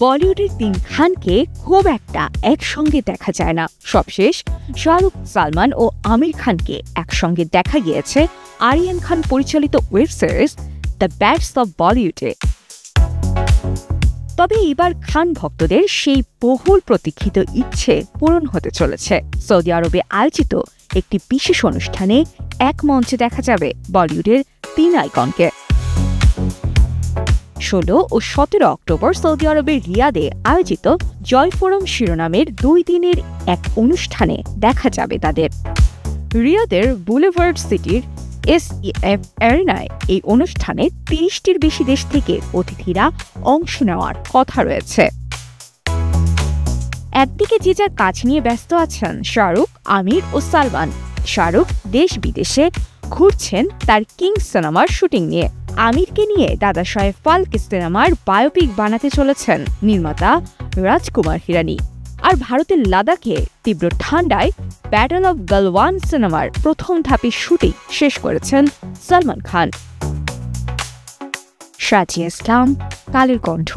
বলিউডের তিন খানকে খুব একটা একসঙ্গে দেখা যায় না। সবশেষ শাহরুখ, সালমান ও আমির খানকে একসঙ্গে দেখা গিয়েছে আরিয়ান খান পরিচালিত web series the bats of বলিউডে। তবে এবার খান ভক্তদের সেই বহুল প্রতীক্ষিত ইচ্ছে পূরণ হতে চলেছে। সৌদি আরবে আয়োজিত একটি বিশেষ অনুষ্ঠানে এক মঞ্চে দেখা যাবে বলিউডের তিন আইকনকে। 16 ও 17 অক্টোবর সৌদি আরবের রিয়াদে আয়োজিত জয় ফোরাম শিরোনামের 2 দিনের এক অনুষ্ঠানে দেখা যাবে তাদের। রিয়াদের বুলেভার্ড সিটির SEF অ্যারেনায় এই অনুষ্ঠানে 30টির বেশি দেশ থেকে অতিথিরা অংশ নেওয়ার কথা রয়েছে। একদিকে যে যার কাজ নিয়ে ব্যস্ত আছেন শাহরুখ, আমির ও সালমান। শাহরুখ দেশ বিদেশে ঘুরছেন তার কিং সিনেমার শুটিং নিয়ে। আমিরকে নিয়ে দাদা সাহেব ফালকে সিনেমার বায়োপিক বানাতে চলেছেন নির্মাতা রাজকুমার হিরানি। আর ভারতের লাদাখে তীব্র ঠান্ডায় ব্যাটল অব গালওয়ান সিনেমার প্রথম ধাপের শুটিং শেষ করেছেন সালমান খান। সাজিয়া ইসলাম, কালের কণ্ঠ।